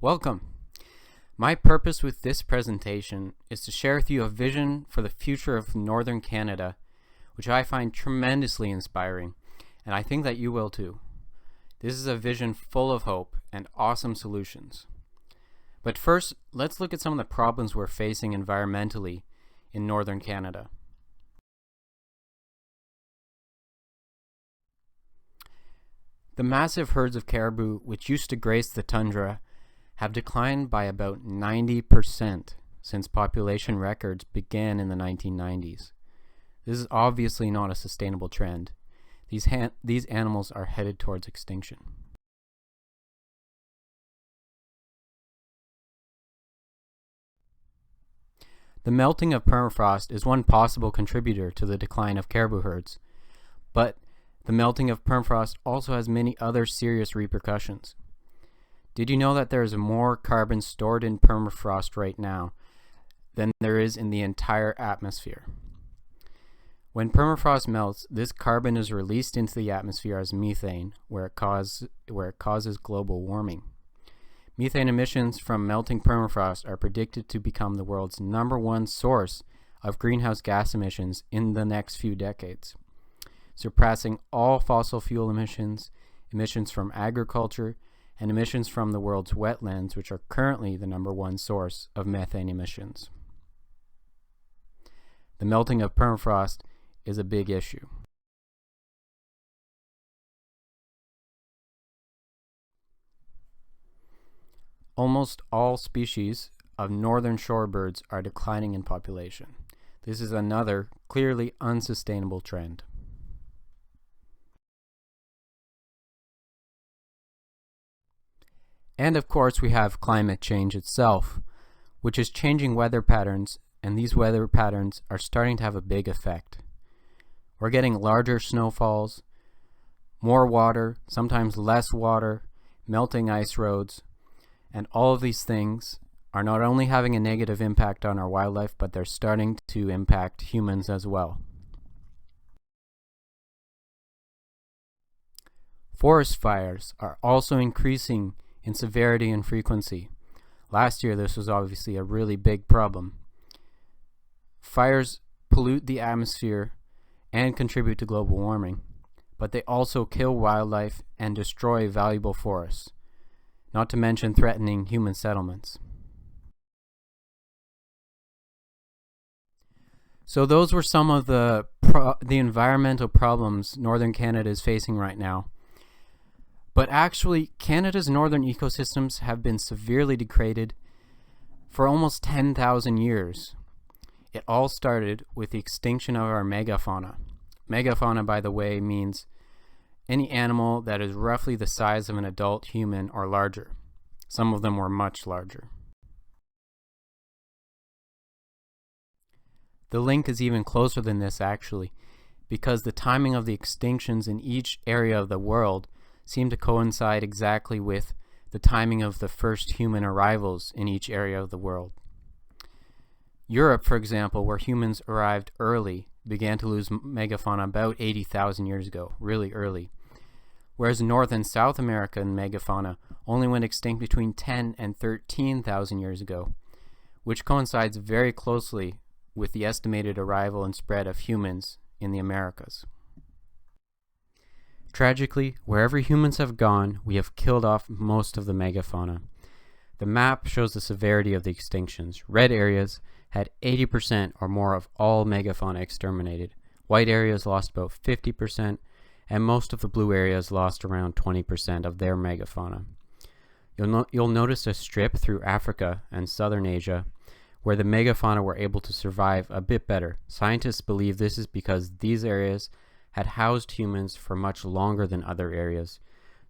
Welcome! My purpose with this presentation is to share with you a vision for the future of northern Canada, which I find tremendously inspiring, and I think that you will too. This is a vision full of hope and awesome solutions. But first, let's look at some of the problems we're facing environmentally in northern Canada. The massive herds of caribou which used to grace the tundra have declined by about 90% since population records began in the 1990s. This is obviously not a sustainable trend. These animals are headed towards extinction. The melting of permafrost is one possible contributor to the decline of caribou herds, but the melting of permafrost also has many other serious repercussions. Did you know that there is more carbon stored in permafrost right now than there is in the entire atmosphere? When permafrost melts, this carbon is released into the atmosphere as methane, where it causes global warming. Methane emissions from melting permafrost are predicted to become the world's #1 source of greenhouse gas emissions in the next few decades, surpassing all fossil fuel emissions, emissions from agriculture, and emissions from the world's wetlands, which are currently the #1 source of methane emissions. The melting of permafrost is a big issue. Almost all species of northern shorebirds are declining in population. This is another clearly unsustainable trend. And of course we have climate change itself, which is changing weather patterns, and these weather patterns are starting to have a big effect. We're getting larger snowfalls, more water, sometimes less water, melting ice roads, and all of these things are not only having a negative impact on our wildlife, but they're starting to impact humans as well. Forest fires are also increasing in severity and frequency. Last year this was obviously a really big problem. Fires pollute the atmosphere and contribute to global warming, but they also kill wildlife and destroy valuable forests, not to mention threatening human settlements. So those were some of the environmental problems northern Canada is facing right now. But actually, Canada's northern ecosystems have been severely degraded for almost 10,000 years. It all started with the extinction of our megafauna. Megafauna, by the way, means any animal that is roughly the size of an adult human or larger. Some of them were much larger. The link is even closer than this actually, because the timing of the extinctions in each area of the world seem to coincide exactly with the timing of the first human arrivals in each area of the world. Europe, for example, where humans arrived early, began to lose megafauna about 80,000 years ago, really early, whereas North and South American megafauna only went extinct between 10 and 13,000 years ago, which coincides very closely with the estimated arrival and spread of humans in the Americas. Tragically, wherever humans have gone, we have killed off most of the megafauna. The map shows the severity of the extinctions. Red areas had 80% or more of all megafauna exterminated. White areas lost about 50%, and most of the blue areas lost around 20% of their megafauna. You'll notice a strip through Africa and southern Asia where the megafauna were able to survive a bit better. Scientists believe this is because these areas had housed humans for much longer than other areas,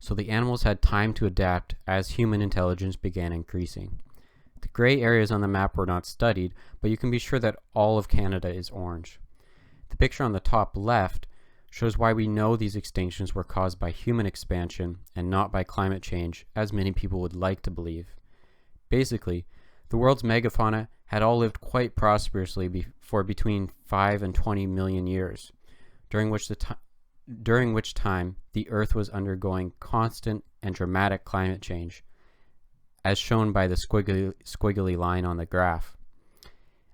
so the animals had time to adapt as human intelligence began increasing. The gray areas on the map were not studied, but you can be sure that all of Canada is orange. The picture on the top left shows why we know these extinctions were caused by human expansion and not by climate change, as many people would like to believe. Basically, the world's megafauna had all lived quite prosperously for between 5 and 20 million years, during which time the Earth was undergoing constant and dramatic climate change, as shown by the squiggly line on the graph.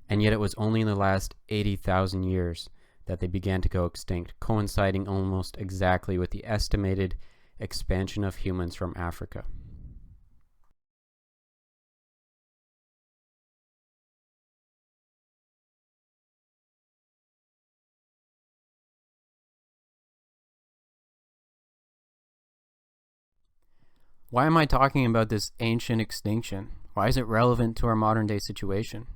And yet it was only in the last 80,000 years that they began to go extinct, coinciding almost exactly with the estimated expansion of humans from Africa. Why am I talking about this ancient extinction? Why is it relevant to our modern day situation?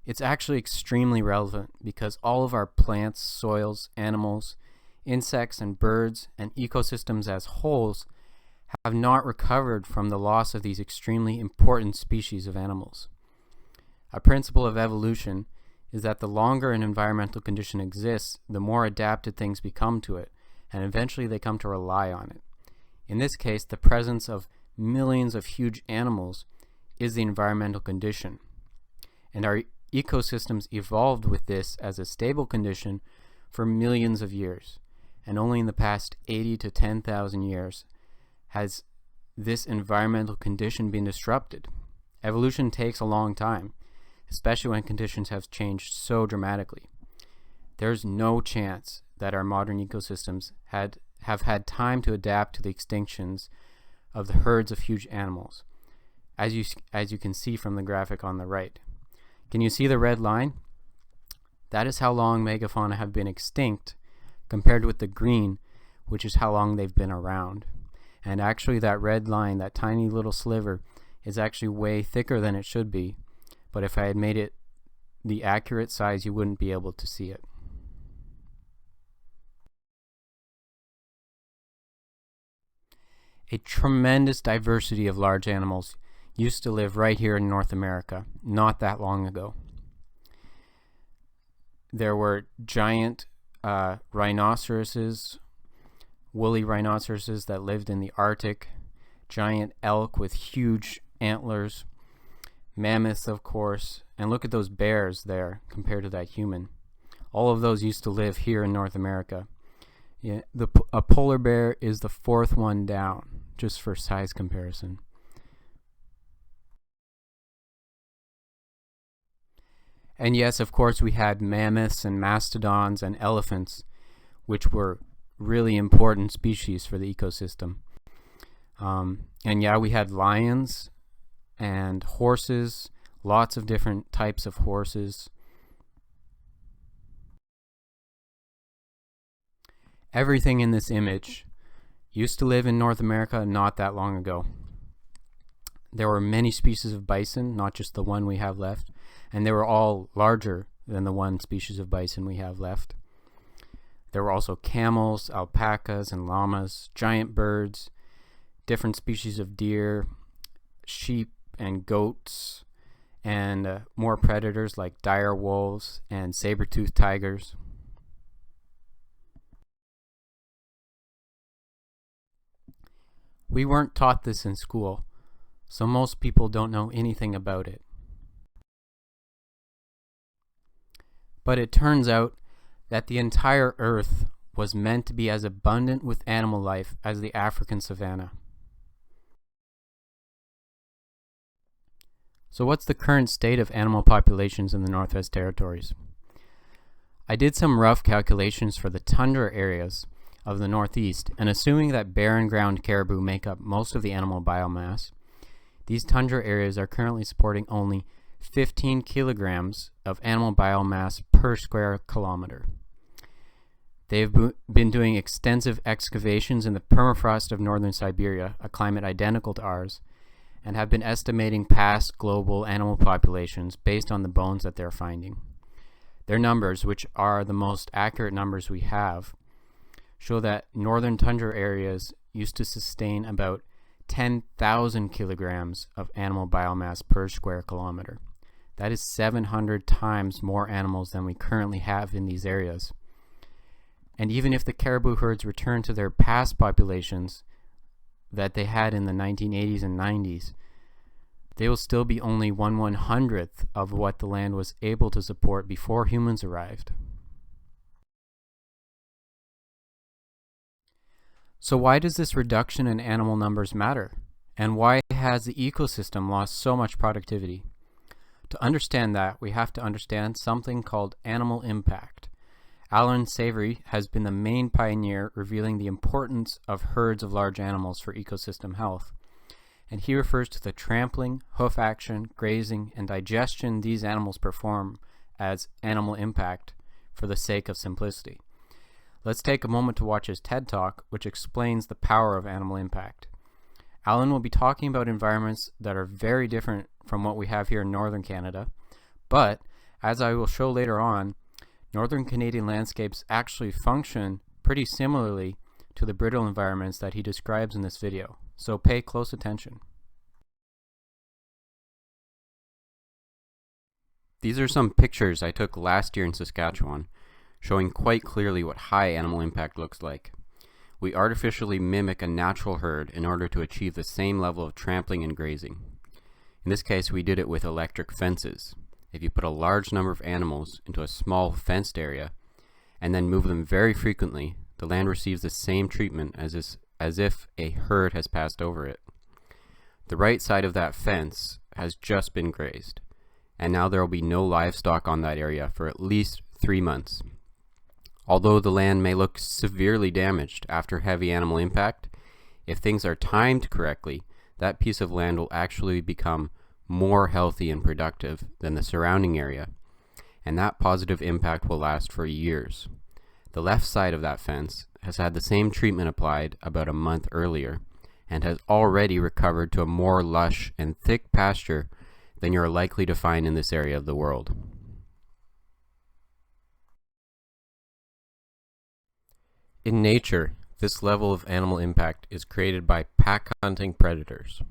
It's actually extremely relevant because all of our plants, soils, animals, insects and birds and ecosystems as wholes have not recovered from the loss of these extremely important species of animals. A principle of evolution is that the longer an environmental condition exists, the more adapted things become to it, and eventually they come to rely on it. In this case, the presence of millions of huge animals is the environmental condition. And our ecosystems evolved with this as a stable condition for millions of years. And only in the past 80 to 10,000 years has this environmental condition been disrupted. Evolution takes a long time, especially when conditions have changed so dramatically. There's no chance that our modern ecosystems have had time to adapt to the extinctions of the herds of huge animals, as you can see from the graphic on the right. Can you see the red line? That is how long megafauna have been extinct, compared with the green, which is how long they've been around. And actually that red line, that tiny little sliver, is actually way thicker than it should be, but if I had made it the accurate size, you wouldn't be able to see it. A tremendous diversity of large animals used to live right here in North America, not that long ago. There were giant rhinoceroses, woolly rhinoceroses that lived in the Arctic, giant elk with huge antlers, mammoths, of course, and look at those bears there compared to that human. All of those used to live here in North America. Yeah, a polar bear is the fourth one down, just for size comparison. And yes, of course, we had mammoths and mastodons and elephants, which were really important species for the ecosystem. And yeah, we had lions and horses, lots of different types of horses. Everything in this image used to live in North America not that long ago. There were many species of bison, not just the one we have left, and they were all larger than the one species of bison we have left. There were also camels, alpacas, and llamas, giant birds, different species of deer, sheep and goats, and more predators like dire wolves and saber-toothed tigers. We weren't taught this in school, so most people don't know anything about it. But it turns out that the entire Earth was meant to be as abundant with animal life as the African savanna. So what's the current state of animal populations in the Northwest Territories? I did some rough calculations for the tundra areas of the Northeast, and assuming that barren ground caribou make up most of the animal biomass, these tundra areas are currently supporting only 15 kilograms of animal biomass per square kilometer. They've been doing extensive excavations in the permafrost of northern Siberia, a climate identical to ours, and have been estimating past global animal populations based on the bones that they're finding. Their numbers, which are the most accurate numbers we have, show that northern tundra areas used to sustain about 10,000 kilograms of animal biomass per square kilometer. That is 700 times more animals than we currently have in these areas. And even if the caribou herds return to their past populations that they had in the 1980s and 90s, they will still be only 1/100th of what the land was able to support before humans arrived. So why does this reduction in animal numbers matter? And why has the ecosystem lost so much productivity? To understand that, we have to understand something called animal impact. Allan Savory has been the main pioneer revealing the importance of herds of large animals for ecosystem health. And he refers to the trampling, hoof action, grazing, and digestion these animals perform as animal impact for the sake of simplicity. Let's take a moment to watch his TED Talk, which explains the power of animal impact. Allan will be talking about environments that are very different from what we have here in northern Canada, but as I will show later on, northern Canadian landscapes actually function pretty similarly to the brittle environments that he describes in this video, so pay close attention. These are some pictures I took last year in Saskatchewan, showing quite clearly what high animal impact looks like. We artificially mimic a natural herd in order to achieve the same level of trampling and grazing. In this case, we did it with electric fences. If you put a large number of animals into a small fenced area and then move them very frequently, the land receives the same treatment as if a herd has passed over it. The right side of that fence has just been grazed, and now there will be no livestock on that area for at least 3 months. Although the land may look severely damaged after heavy animal impact, if things are timed correctly, that piece of land will actually become more healthy and productive than the surrounding area, and that positive impact will last for years. The left side of that fence has had the same treatment applied about a month earlier and has already recovered to a more lush and thick pasture than you are likely to find in this area of the world. In nature, this level of animal impact is created by pack-hunting predators.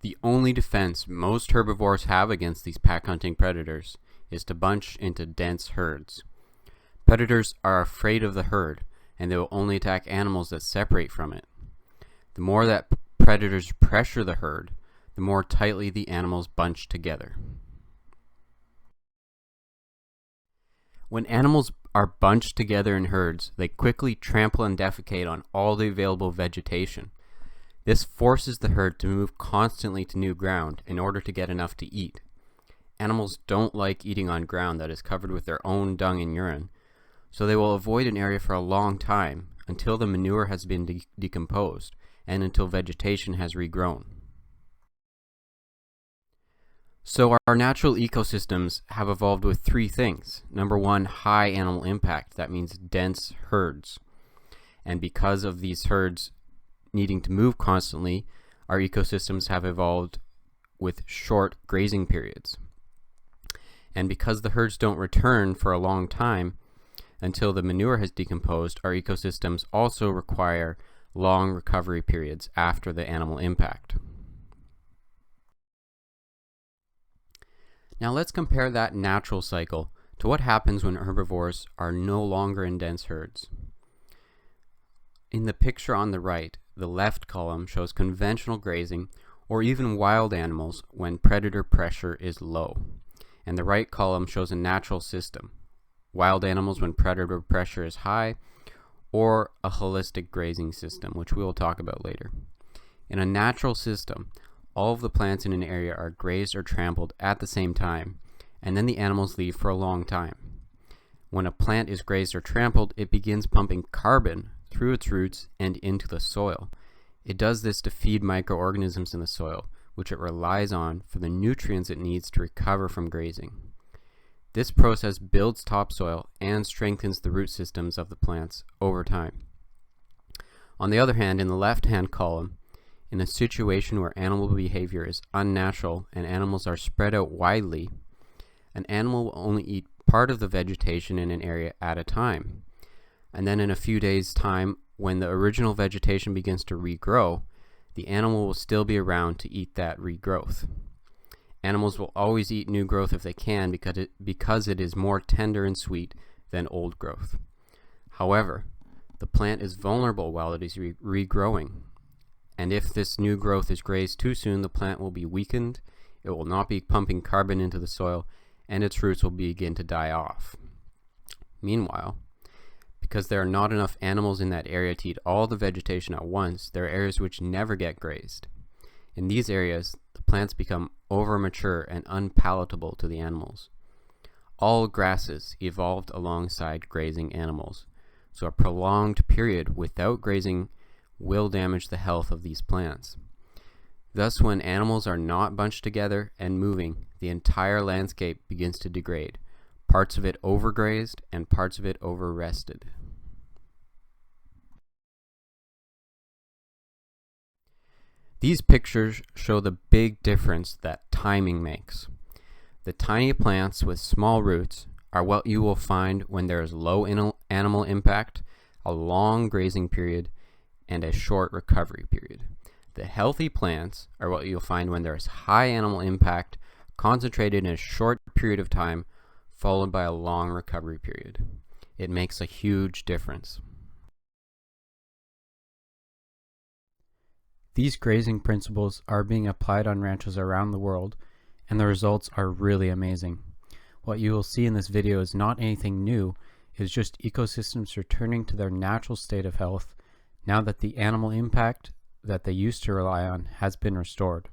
The only defense most herbivores have against these pack-hunting predators is to bunch into dense herds. Predators are afraid of the herd, and they will only attack animals that separate from it. The more that predators pressure the herd, the more tightly the animals bunch together. When animals are bunched together in herds, they quickly trample and defecate on all the available vegetation. This forces the herd to move constantly to new ground in order to get enough to eat. Animals don't like eating on ground that is covered with their own dung and urine, so they will avoid an area for a long time until the manure has been decomposed and until vegetation has regrown. So our natural ecosystems have evolved with 3 things. Number 1, high animal impact. That means dense herds. And because of these herds needing to move constantly, our ecosystems have evolved with short grazing periods. And because the herds don't return for a long time until the manure has decomposed, our ecosystems also require long recovery periods after the animal impact. Now let's compare that natural cycle to what happens when herbivores are no longer in dense herds. In the picture on the right, the left column shows conventional grazing or even wild animals when predator pressure is low, and the right column shows a natural system, wild animals when predator pressure is high, or a holistic grazing system, which we will talk about later. In a natural system, all of the plants in an area are grazed or trampled at the same time, and then the animals leave for a long time. When a plant is grazed or trampled, it begins pumping carbon through its roots and into the soil. It does this to feed microorganisms in the soil, which it relies on for the nutrients it needs to recover from grazing. This process builds topsoil and strengthens the root systems of the plants over time. On the other hand, in the left-hand column, in a situation where animal behavior is unnatural and animals are spread out widely, an animal will only eat part of the vegetation in an area at a time. And then in a few days' time, when the original vegetation begins to regrow, the animal will still be around to eat that regrowth. Animals will always eat new growth if they can because it is more tender and sweet than old growth. However, the plant is vulnerable while it is regrowing. And if this new growth is grazed too soon, the plant will be weakened, it will not be pumping carbon into the soil, and its roots will begin to die off. Meanwhile, Because there are not enough animals in that area to eat all the vegetation at once, there are areas which never get grazed. In these areas, the plants become overmature and unpalatable to the animals. All grasses evolved alongside grazing animals, so a prolonged period without grazing will damage the health of these plants. Thus, when animals are not bunched together and moving, the entire landscape begins to degrade, parts of it overgrazed and parts of it overrested. These pictures show the big difference that timing makes. The tiny plants with small roots are what you will find when there is low animal impact, a long grazing period, and a short recovery period. The healthy plants are what you'll find when there is high animal impact, concentrated in a short period of time, followed by a long recovery period. It makes a huge difference. These grazing principles are being applied on ranches around the world, and the results are really amazing. What you will see in this video is not anything new, it is just ecosystems returning to their natural state of health now that the animal impact that they used to rely on has been restored.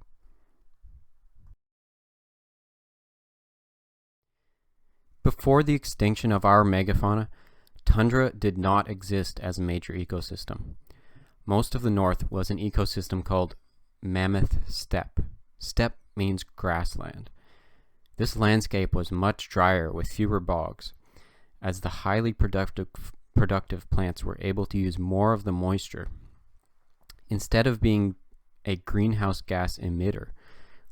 Before the extinction of our megafauna, tundra did not exist as a major ecosystem. Most of the north was an ecosystem called mammoth steppe. Steppe means grassland. This landscape was much drier with fewer bogs, as the highly productive plants were able to use more of the moisture. Instead of being a greenhouse gas emitter,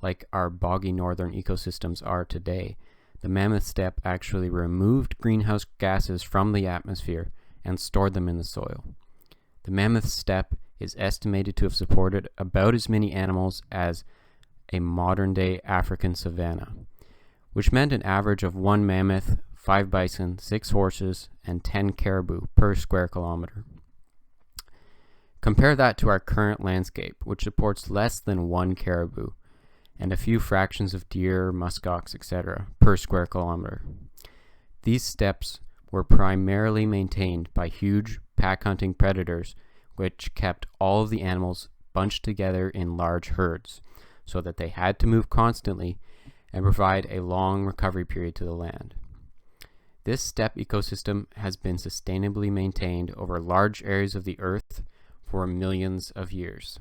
like our boggy northern ecosystems are today, the mammoth steppe actually removed greenhouse gases from the atmosphere and stored them in the soil. The mammoth steppe is estimated to have supported about as many animals as a modern-day African savanna, which meant an average of 1 mammoth, 5 bison, 6 horses, and 10 caribou per square kilometer. Compare that to our current landscape, which supports less than 1 caribou, and a few fractions of deer, muskox, etc. per square kilometer. These steppes were primarily maintained by huge pack-hunting predators, which kept all of the animals bunched together in large herds, so that they had to move constantly and provide a long recovery period to the land. This steppe ecosystem has been sustainably maintained over large areas of the earth for millions of years.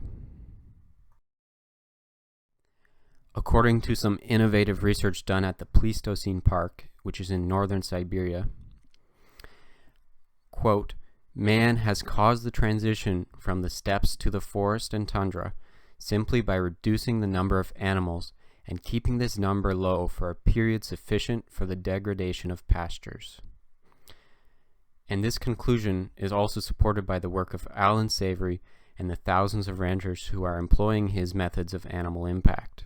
According to some innovative research done at the Pleistocene Park, which is in northern Siberia, quote, "Man has caused the transition from the steppes to the forest and tundra simply by reducing the number of animals and keeping this number low for a period sufficient for the degradation of pastures." And this conclusion is also supported by the work of Allan Savory and the thousands of ranchers who are employing his methods of animal impact.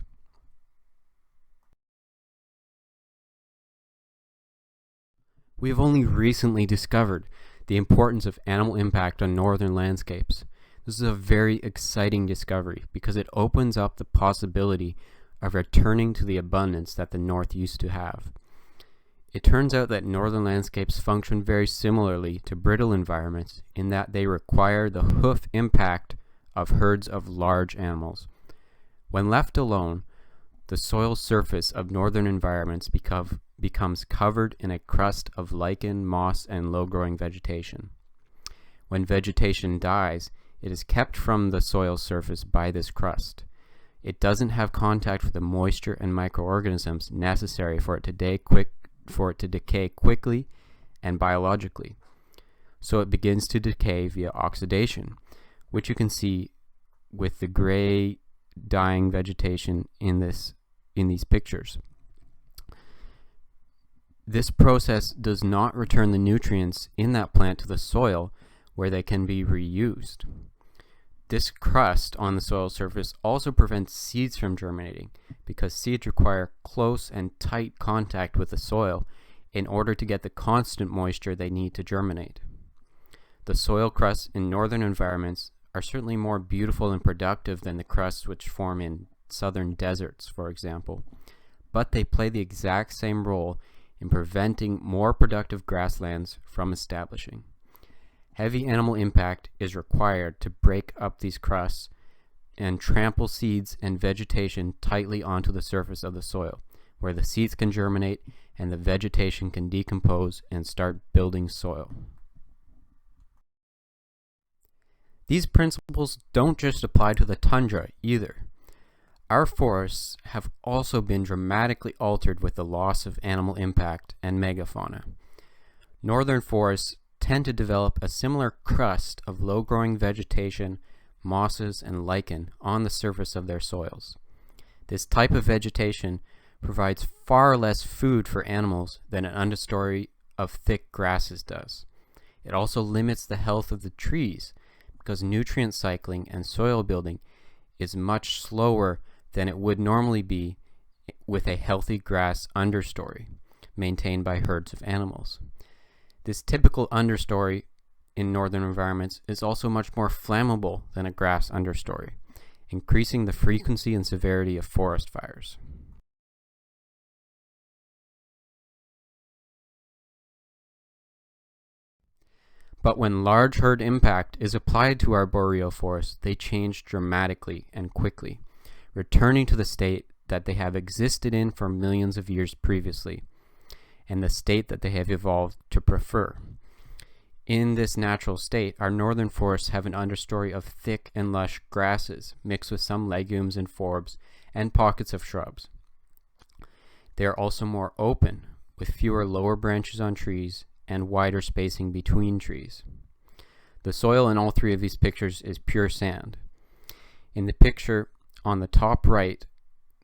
We have only recently discovered the importance of animal impact on northern landscapes. This is a very exciting discovery because it opens up the possibility of returning to the abundance that the north used to have. It turns out that northern landscapes function very similarly to brittle environments in that they require the hoof impact of herds of large animals. When left alone, the soil surface of northern environments becomes covered in a crust of lichen, moss, and low-growing vegetation. When vegetation dies, it is kept from the soil surface by this crust. It doesn't have contact with the moisture and microorganisms necessary for it to decay quickly and biologically. So it begins to decay via oxidation, which you can see with the gray dying vegetation in these pictures. This process does not return the nutrients in that plant to the soil where they can be reused. This crust on the soil surface also prevents seeds from germinating because seeds require close and tight contact with the soil in order to get the constant moisture they need to germinate. The soil crusts in northern environments are certainly more beautiful and productive than the crusts which form in southern deserts, for example, but they play the exact same role in preventing more productive grasslands from establishing. Heavy animal impact is required to break up these crusts and trample seeds and vegetation tightly onto the surface of the soil, where the seeds can germinate and the vegetation can decompose and start building soil. These principles don't just apply to the tundra either. Our forests have also been dramatically altered with the loss of animal impact and megafauna. Northern forests tend to develop a similar crust of low-growing vegetation, mosses, and lichen on the surface of their soils. This type of vegetation provides far less food for animals than an understory of thick grasses does. It also limits the health of the trees because nutrient cycling and soil building is much slower than it would normally be with a healthy grass understory maintained by herds of animals. This typical understory in northern environments is also much more flammable than a grass understory, increasing the frequency and severity of forest fires. But when large herd impact is applied to arboreal forests, they change dramatically and quickly, returning to the state that they have existed in for millions of years previously, and the state that they have evolved to prefer. In this natural state, our northern forests have an understory of thick and lush grasses mixed with some legumes and forbs and pockets of shrubs. They are also more open, with fewer lower branches on trees and wider spacing between trees. The soil in all three of these pictures is pure sand. In the picture on the top right,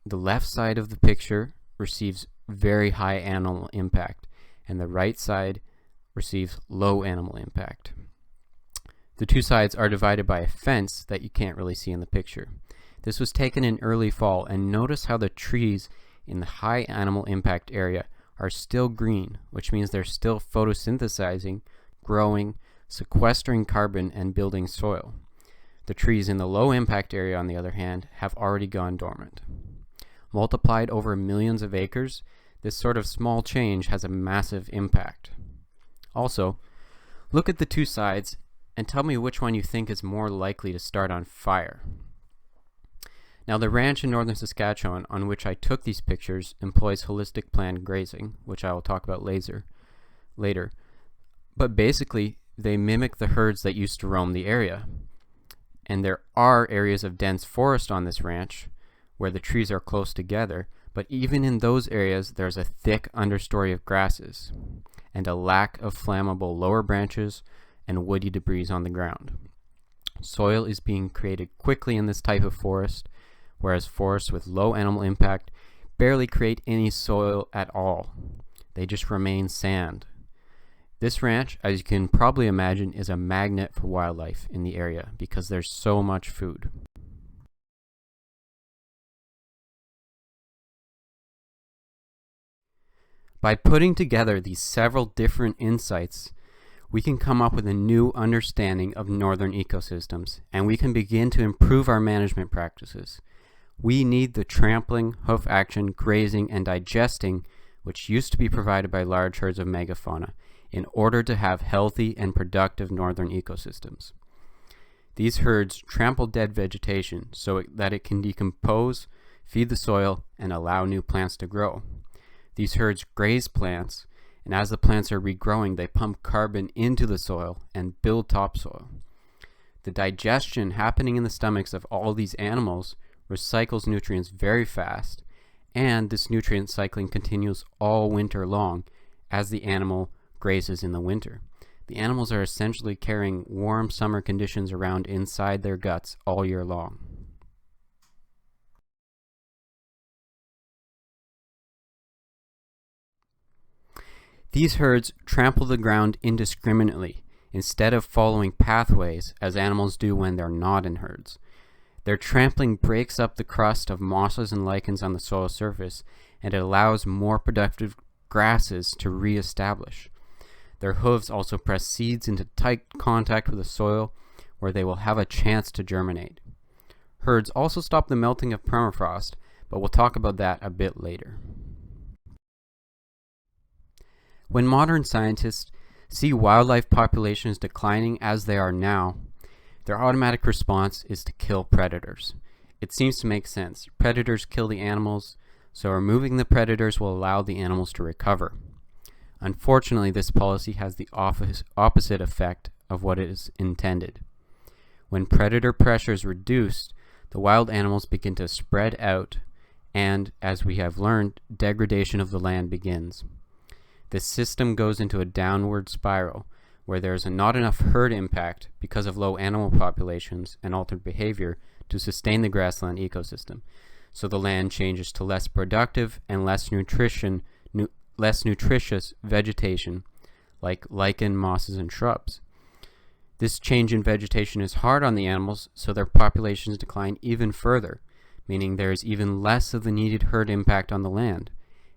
the left side of the picture receives very high animal impact, and the right side receives low animal impact. The two sides are divided by a fence that you can't really see in the picture. This was taken in early fall, and notice how the trees in the high animal impact area are still green, which means they're still photosynthesizing, growing, sequestering carbon, and building soil. The trees in the low impact area, on the other hand, have already gone dormant. Multiplied over millions of acres, this sort of small change has a massive impact. Also, look at the two sides and tell me which one you think is more likely to start on fire. Now, the ranch in northern Saskatchewan on which I took these pictures employs holistic planned grazing, which I will talk about later. But basically, they mimic the herds that used to roam the area. And there are areas of dense forest on this ranch where the trees are close together, but even in those areas there's a thick understory of grasses and a lack of flammable lower branches and woody debris on the ground. Soil is being created quickly in this type of forest, whereas forests with low animal impact barely create any soil at all. They just remain sand. This ranch, as you can probably imagine, is a magnet for wildlife in the area because there's so much food. By putting together these several different insights, we can come up with a new understanding of northern ecosystems, and we can begin to improve our management practices. We need the trampling, hoof action, grazing, and digesting, which used to be provided by large herds of megafauna, in order to have healthy and productive northern ecosystems. These herds trample dead vegetation so that it can decompose, feed the soil, and allow new plants to grow. These herds graze plants, and as the plants are regrowing, they pump carbon into the soil and build topsoil. The digestion happening in the stomachs of all these animals recycles nutrients very fast, and this nutrient cycling continues all winter long as the animal grazes in the winter. The animals are essentially carrying warm summer conditions around inside their guts all year long. These herds trample the ground indiscriminately instead of following pathways as animals do when they're not in herds. Their trampling breaks up the crust of mosses and lichens on the soil surface, and it allows more productive grasses to re-establish. Their hooves also press seeds into tight contact with the soil where they will have a chance to germinate. Herds also stop the melting of permafrost, but we'll talk about that a bit later. When modern scientists see wildlife populations declining as they are now, their automatic response is to kill predators. It seems to make sense. Predators kill the animals, so removing the predators will allow the animals to recover. Unfortunately, this policy has the opposite effect of what is intended. When predator pressure is reduced, the wild animals begin to spread out, and, as we have learned, degradation of the land begins. This system goes into a downward spiral, where there is not enough herd impact because of low animal populations and altered behavior to sustain the grassland ecosystem. So the land changes to less productive and less nutritious vegetation, like lichen, mosses, and shrubs. This change in vegetation is hard on the animals, so their populations decline even further, meaning there is even less of the needed herd impact on the land,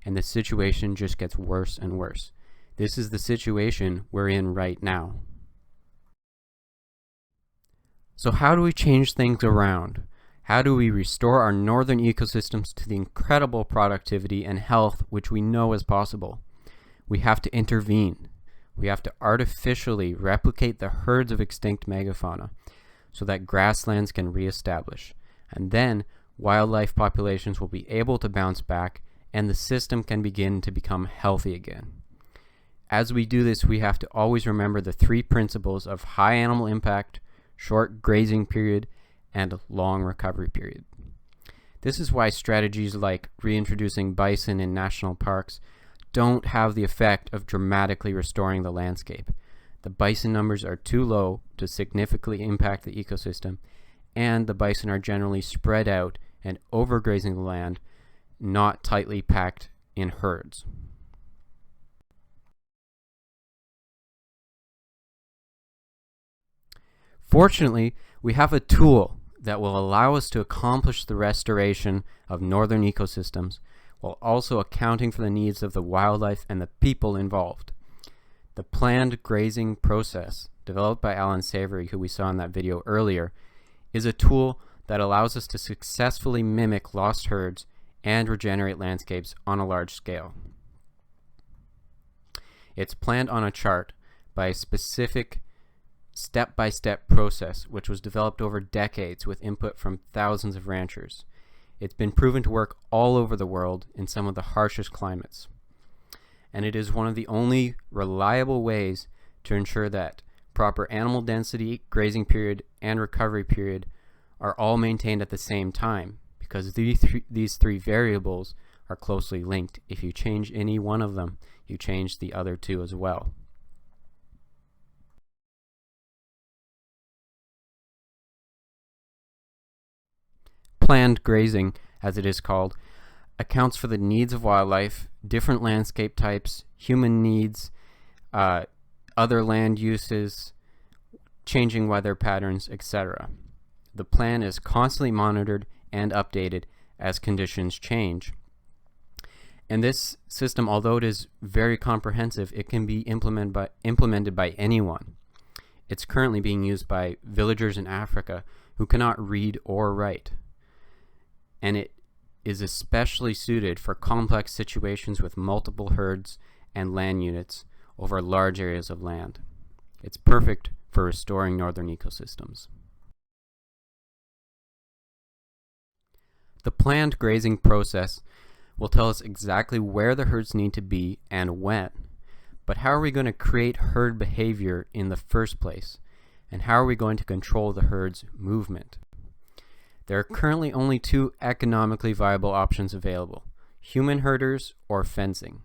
and the situation just gets worse and worse. This is the situation we're in right now. So how do we change things around? How do we restore our northern ecosystems to the incredible productivity and health which we know is possible? We have to intervene. We have to artificially replicate the herds of extinct megafauna so that grasslands can reestablish. And then wildlife populations will be able to bounce back and the system can begin to become healthy again. As we do this, we have to always remember the three principles of high animal impact, short grazing period, and long recovery period. This is why strategies like reintroducing bison in national parks don't have the effect of dramatically restoring the landscape. The bison numbers are too low to significantly impact the ecosystem, and the bison are generally spread out and overgrazing the land, not tightly packed in herds. Fortunately, we have a tool that will allow us to accomplish the restoration of northern ecosystems while also accounting for the needs of the wildlife and the people involved. The planned grazing process, developed by Allan, who we saw in that video earlier, is a tool that allows us to successfully mimic lost herds and regenerate landscapes on a large scale. It's planned on a chart by a specific step-by-step process which was developed over decades with input from thousands of ranchers. It's been proven to work all over the world in some of the harshest climates. And it is one of the only reliable ways to ensure that proper animal density, grazing period, and recovery period are all maintained at the same time, because these three variables are closely linked. If you change any one of them, you change the other two as well. Planned grazing, as it is called, accounts for the needs of wildlife, different landscape types, human needs, other land uses, changing weather patterns, etc. The plan is constantly monitored and updated as conditions change. And this system, although it is very comprehensive, it can be implemented by anyone. It's currently being used by villagers in Africa who cannot read or write. And it is especially suited for complex situations with multiple herds and land units over large areas of land. It's perfect for restoring northern ecosystems. The planned grazing process will tell us exactly where the herds need to be and when. But how are we going to create herd behavior in the first place? And how are we going to control the herd's movement? There are currently only two economically viable options available: human herders or fencing.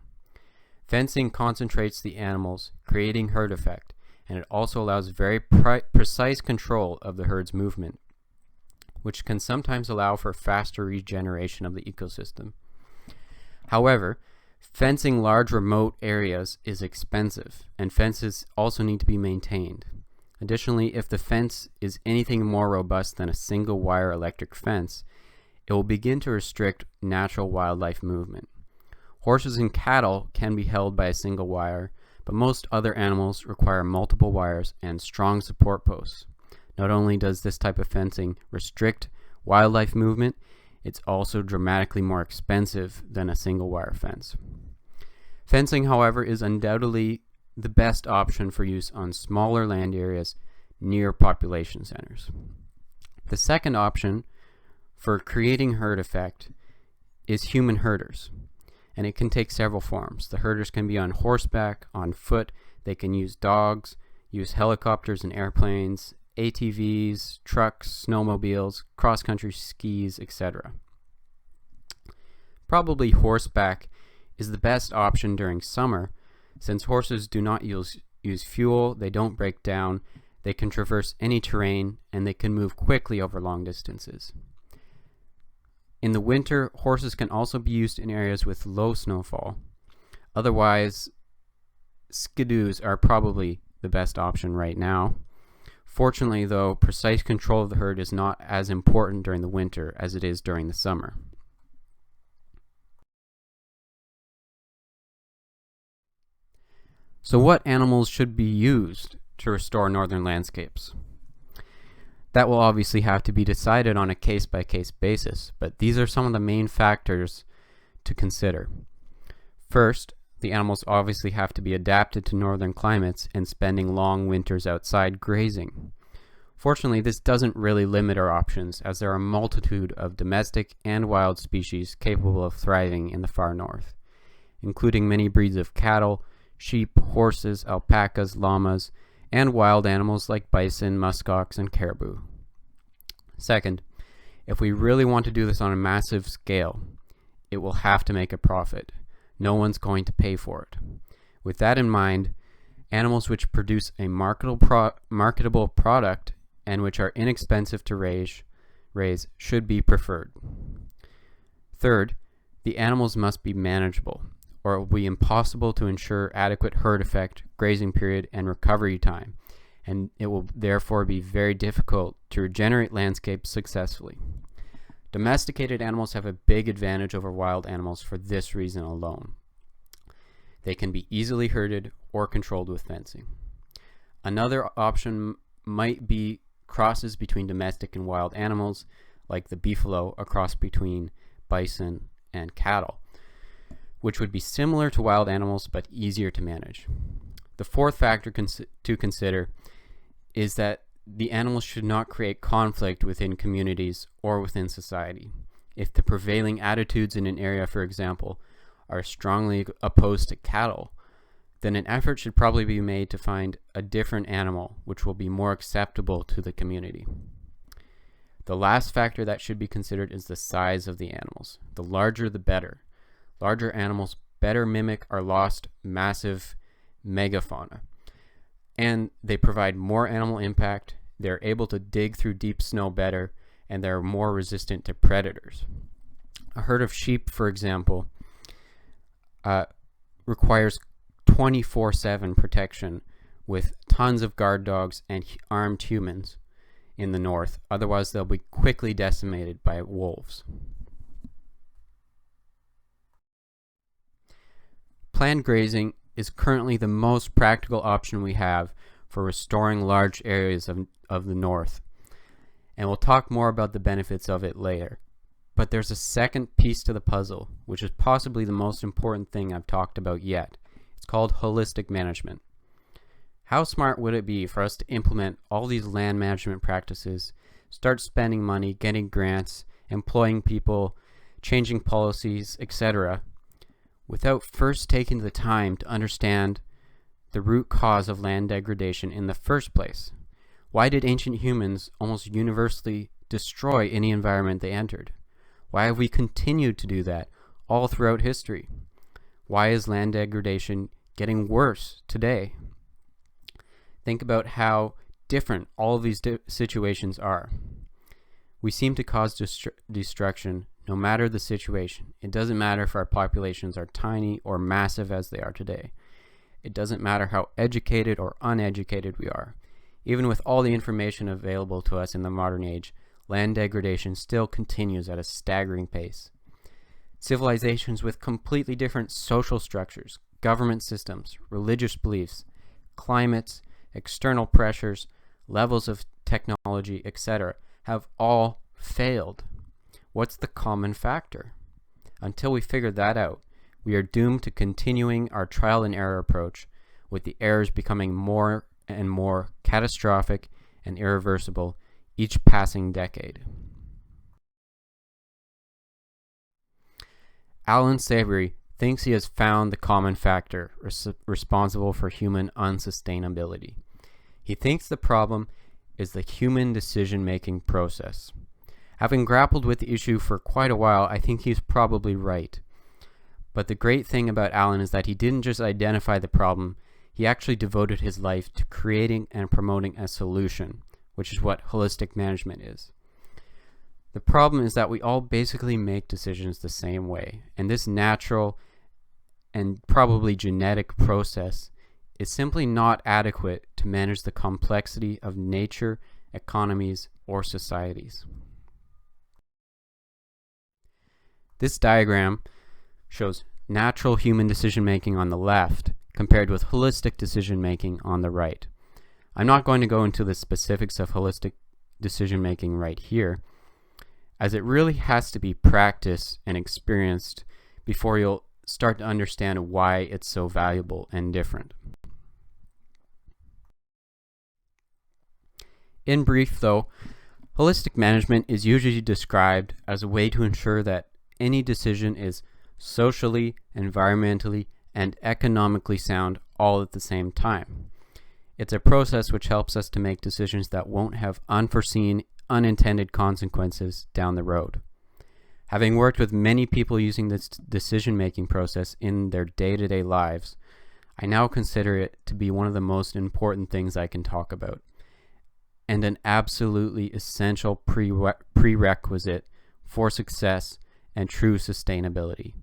Fencing concentrates the animals, creating herd effect, and it also allows very precise control of the herd's movement, which can sometimes allow for faster regeneration of the ecosystem. However, fencing large remote areas is expensive, and fences also need to be maintained. Additionally, if the fence is anything more robust than a single wire electric fence, it will begin to restrict natural wildlife movement. Horses and cattle can be held by a single wire, but most other animals require multiple wires and strong support posts. Not only does this type of fencing restrict wildlife movement, it's also dramatically more expensive than a single wire fence. Fencing, however, is undoubtedly the best option for use on smaller land areas near population centers. The second option for creating herd effect is human herders, and it can take several forms. The herders can be on horseback, on foot, they can use dogs, use helicopters and airplanes, ATVs, trucks, snowmobiles, cross-country skis, etc. Probably horseback is the best option during summer, since horses do not use fuel, they don't break down, they can traverse any terrain, and they can move quickly over long distances. In the winter, horses can also be used in areas with low snowfall. Otherwise, skidoos are probably the best option right now. Fortunately, though, precise control of the herd is not as important during the winter as it is during the summer. So what animals should be used to restore northern landscapes? That will obviously have to be decided on a case-by-case basis, but these are some of the main factors to consider. First, the animals obviously have to be adapted to northern climates and spending long winters outside grazing. Fortunately, this doesn't really limit our options, as there are a multitude of domestic and wild species capable of thriving in the far north, including many breeds of cattle, sheep, horses, alpacas, llamas, and wild animals like bison, muskox, and caribou. Second, if we really want to do this on a massive scale, it will have to make a profit. No one's going to pay for it. With that in mind, animals which produce a marketable product and which are inexpensive to raise should be preferred. Third, the animals must be manageable, or it will be impossible to ensure adequate herd effect, grazing period, and recovery time, and it will therefore be very difficult to regenerate landscapes successfully. Domesticated animals have a big advantage over wild animals for this reason alone. They can be easily herded or controlled with fencing. Another option might be crosses between domestic and wild animals, like the beefalo, a cross between bison and cattle, which would be similar to wild animals but easier to manage. The fourth factor to consider is that the animals should not create conflict within communities or within society. If the prevailing attitudes in an area, for example, are strongly opposed to cattle, then an effort should probably be made to find a different animal which will be more acceptable to the community. The last factor that should be considered is the size of the animals. The larger the better. Larger animals better mimic our lost massive megafauna, and they provide more animal impact, they're able to dig through deep snow better, and they're more resistant to predators. A herd of sheep, for example, requires 24/7 protection with tons of guard dogs and armed humans in the north, otherwise they'll be quickly decimated by wolves. Planned grazing is currently the most practical option we have for restoring large areas of the north, and we'll talk more about the benefits of it later. But there's a second piece to the puzzle, which is possibly the most important thing I've talked about yet. It's called holistic management. How smart would it be for us to implement all these land management practices, start spending money, getting grants, employing people, changing policies, etc., without first taking the time to understand the root cause of land degradation in the first place? Why did ancient humans almost universally destroy any environment they entered? Why have we continued to do that all throughout history? Why is land degradation getting worse today? Think about how different all of these situations are. We seem to cause destruction no matter the situation. It doesn't matter if our populations are tiny or massive as they are today. It doesn't matter how educated or uneducated we are. Even with all the information available to us in the modern age, land degradation still continues at a staggering pace. Civilizations with completely different social structures, government systems, religious beliefs, climates, external pressures, levels of technology, etc., have all failed. What's the common factor? Until we figure that out, we are doomed to continuing our trial and error approach, with the errors becoming more and more catastrophic and irreversible each passing decade. Allan Savory thinks he has found the common factor responsible for human unsustainability. He thinks the problem is the human decision-making process. Having grappled with the issue for quite a while, I think he's probably right. But the great thing about Allan is that he didn't just identify the problem, he actually devoted his life to creating and promoting a solution, which is what holistic management is. The problem is that we all basically make decisions the same way, and this natural and probably genetic process is simply not adequate to manage the complexity of nature, economies, or societies. This diagram shows natural human decision-making on the left compared with holistic decision-making on the right. I'm not going to go into the specifics of holistic decision-making right here, as it really has to be practiced and experienced before you'll start to understand why it's so valuable and different. In brief, though, holistic management is usually described as a way to ensure that any decision is socially, environmentally, and economically sound all at the same time. It's a process which helps us to make decisions that won't have unforeseen, unintended consequences down the road. Having worked with many people using this decision-making process in their day-to-day lives, I now consider it to be one of the most important things I can talk about, and an absolutely essential prerequisite for success and true sustainability.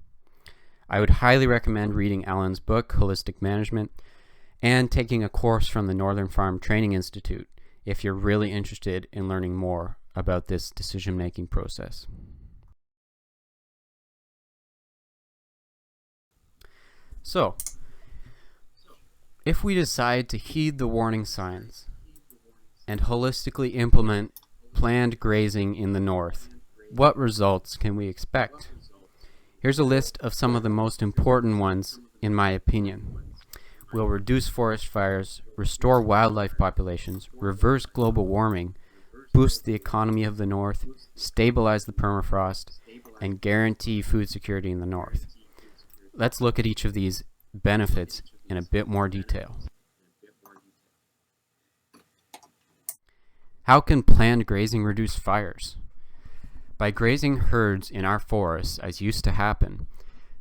I would highly recommend reading Allan's book, Holistic Management, and taking a course from the Northern Farm Training Institute if you're really interested in learning more about this decision-making process. So, if we decide to heed the warning signs and holistically implement planned grazing in the north, what results can we expect? Here's a list of some of the most important ones, in my opinion. We'll reduce forest fires, restore wildlife populations, reverse global warming, boost the economy of the north, stabilize the permafrost, and guarantee food security in the north. Let's look at each of these benefits in a bit more detail. How can planned grazing reduce fires? By grazing herds in our forests, as used to happen,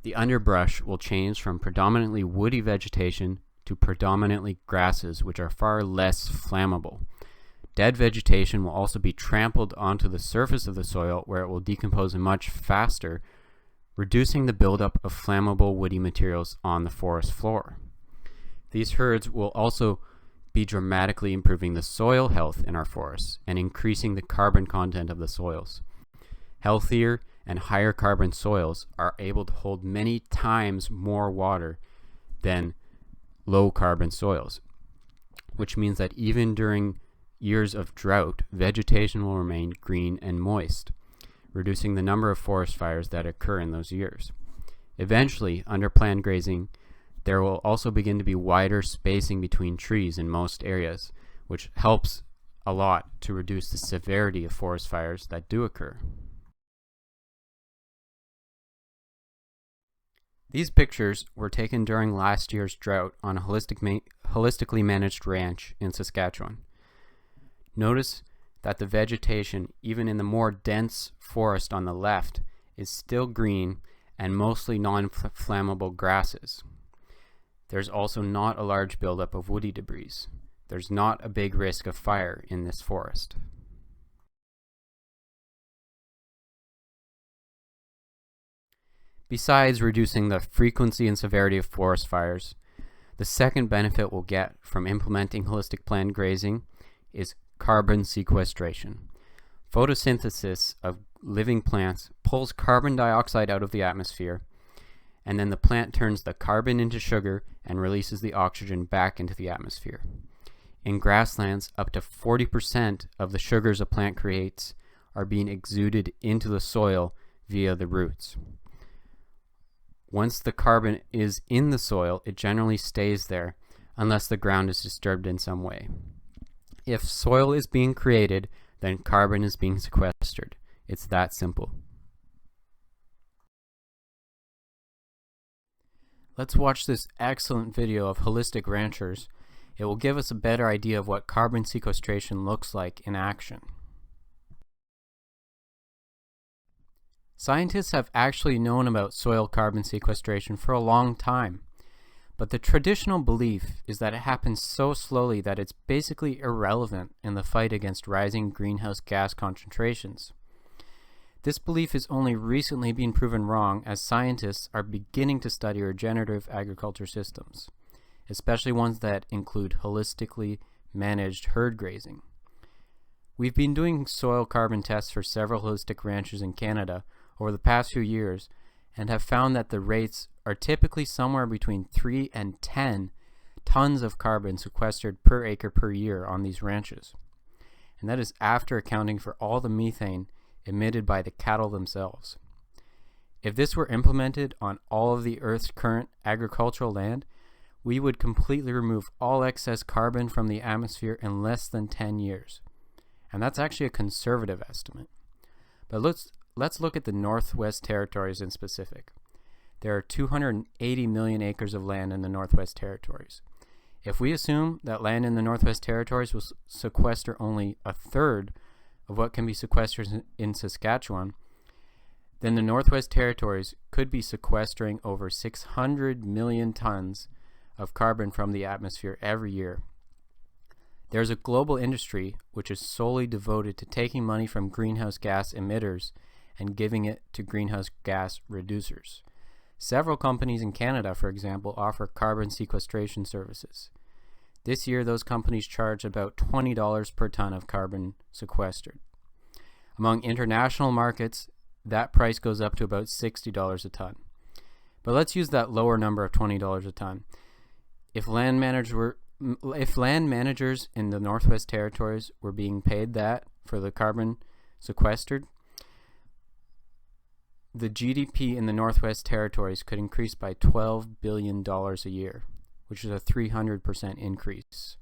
the underbrush will change from predominantly woody vegetation to predominantly grasses, which are far less flammable. Dead vegetation will also be trampled onto the surface of the soil, where it will decompose much faster, reducing the buildup of flammable woody materials on the forest floor. These herds will also be dramatically improving the soil health in our forests and increasing the carbon content of the soils. Healthier and higher carbon soils are able to hold many times more water than low carbon soils, which means that even during years of drought, vegetation will remain green and moist, reducing the number of forest fires that occur in those years. Eventually, under planned grazing, there will also begin to be wider spacing between trees in most areas, which helps a lot to reduce the severity of forest fires that do occur. These pictures were taken during last year's drought on a holistically managed ranch in Saskatchewan. Notice that the vegetation, even in the more dense forest on the left, is still green and mostly non-flammable grasses. There's also not a large buildup of woody debris. There's not a big risk of fire in this forest. Besides reducing the frequency and severity of forest fires, the second benefit we'll get from implementing holistic planned grazing is carbon sequestration. Photosynthesis of living plants pulls carbon dioxide out of the atmosphere, and then the plant turns the carbon into sugar and releases the oxygen back into the atmosphere. In grasslands, up to 40% of the sugars a plant creates are being exuded into the soil via the roots. Once the carbon is in the soil, it generally stays there unless the ground is disturbed in some way. If soil is being created, then carbon is being sequestered. It's that simple. Let's watch this excellent video of holistic ranchers. It will give us a better idea of what carbon sequestration looks like in action. Scientists have actually known about soil carbon sequestration for a long time, but the traditional belief is that it happens so slowly that it's basically irrelevant in the fight against rising greenhouse gas concentrations. This belief has only recently been proven wrong as scientists are beginning to study regenerative agriculture systems, especially ones that include holistically managed herd grazing. We've been doing soil carbon tests for several holistic ranches in Canada over the past few years and have found that the rates are typically somewhere between 3 and 10 tons of carbon sequestered per acre per year on these ranches. And that is after accounting for all the methane emitted by the cattle themselves. If this were implemented on all of the Earth's current agricultural land, we would completely remove all excess carbon from the atmosphere in less than 10 years. And that's actually a conservative estimate. But let's look at the Northwest Territories in specific. There are 280 million acres of land in the Northwest Territories. If we assume that land in the Northwest Territories will sequester only a third of what can be sequestered in Saskatchewan, then the Northwest Territories could be sequestering over 600 million tons of carbon from the atmosphere every year. There's a global industry which is solely devoted to taking money from greenhouse gas emitters and giving it to greenhouse gas reducers. Several companies in Canada, for example, offer carbon sequestration services. This year, those companies charge about $20 per ton of carbon sequestered. Among international markets, that price goes up to about $60 a ton. But let's use that lower number of $20 a ton. If land managers in the Northwest Territories were being paid that for the carbon sequestered, the GDP in the Northwest Territories could increase by $12 billion a year, which is a 300% increase.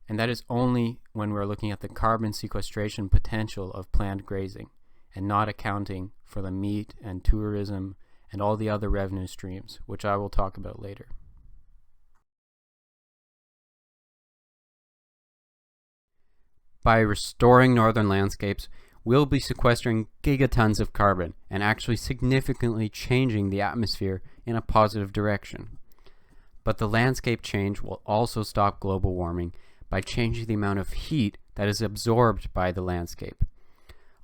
And that is only when we're looking at the carbon sequestration potential of planned grazing and not accounting for the meat and tourism and all the other revenue streams, which I will talk about later. By restoring northern landscapes, we'll be sequestering gigatons of carbon and actually significantly changing the atmosphere in a positive direction. But the landscape change will also stop global warming by changing the amount of heat that is absorbed by the landscape.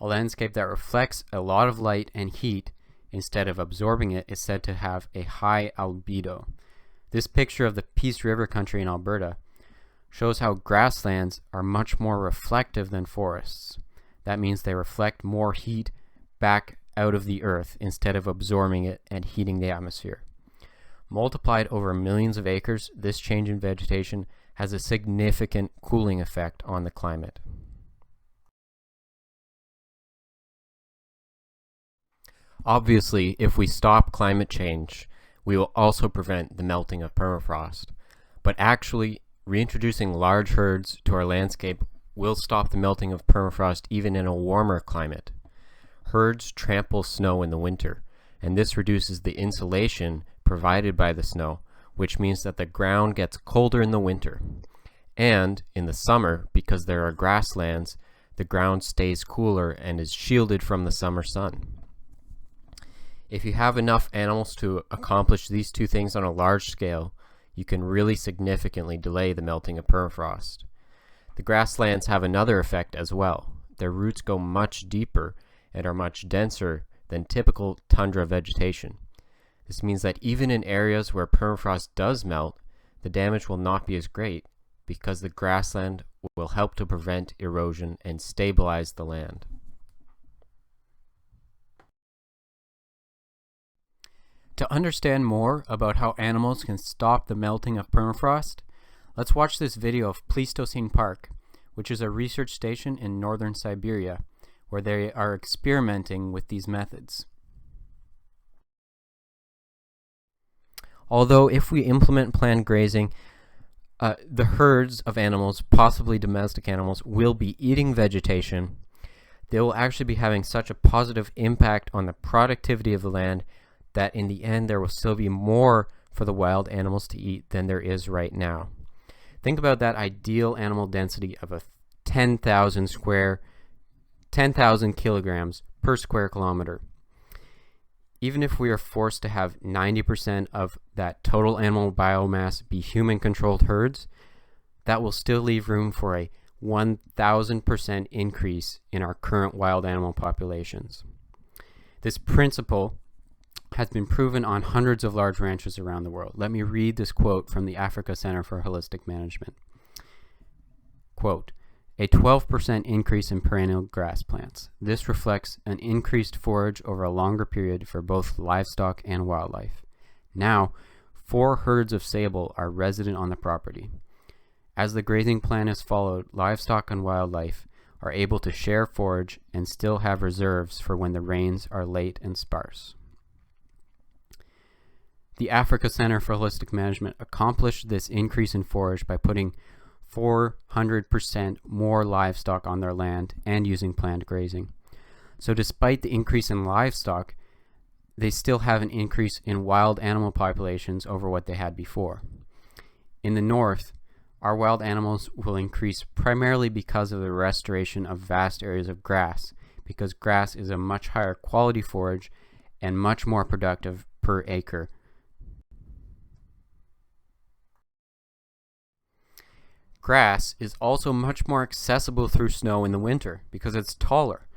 A landscape that reflects a lot of light and heat instead of absorbing it is said to have a high albedo. This picture of the Peace River country in Alberta shows how grasslands are much more reflective than forests. That means they reflect more heat back out of the earth instead of absorbing it and heating the atmosphere. Multiplied over millions of acres, this change in vegetation has a significant cooling effect on the climate. Obviously, if we stop climate change, we will also prevent the melting of permafrost. But actually, reintroducing large herds to our landscape will stop the melting of permafrost even in a warmer climate. Herds trample snow in the winter, and this reduces the insulation provided by the snow, which means that the ground gets colder in the winter. And in the summer, because there are grasslands, the ground stays cooler and is shielded from the summer sun. If you have enough animals to accomplish these two things on a large scale, you can really significantly delay the melting of permafrost. The grasslands have another effect as well. Their roots go much deeper and are much denser than typical tundra vegetation. This means that even in areas where permafrost does melt, the damage will not be as great because the grassland will help to prevent erosion and stabilize the land. To understand more about how animals can stop the melting of permafrost, let's watch this video of Pleistocene Park, which is a research station in northern Siberia, where they are experimenting with these methods. Although if we implement planned grazing, the herds of animals, possibly domestic animals, will be eating vegetation. They will actually be having such a positive impact on the productivity of the land that in the end there will still be more for the wild animals to eat than there is right now. Think about that ideal animal density of a 10,000 kilograms per square kilometer. Even if we are forced to have 90% of that total animal biomass be human-controlled herds, that will still leave room for a 1,000% increase in our current wild animal populations. This principle has been proven on hundreds of large ranches around the world. Let me read this quote from the Africa Center for Holistic Management. Quote, "A 12% increase in perennial grass plants. This reflects an increased forage over a longer period for both livestock and wildlife. Now, 4 herds of sable are resident on the property. As the grazing plan is followed, livestock and wildlife are able to share forage and still have reserves for when the rains are late and sparse." The Africa Center for Holistic Management accomplished this increase in forage by putting 400% more livestock on their land and using planned grazing. So despite the increase in livestock, they still have an increase in wild animal populations over what they had before. In the north, our wild animals will increase primarily because of the restoration of vast areas of grass, because grass is a much higher quality forage and much more productive per acre. Grass is also much more accessible through snow in the winter because it's taller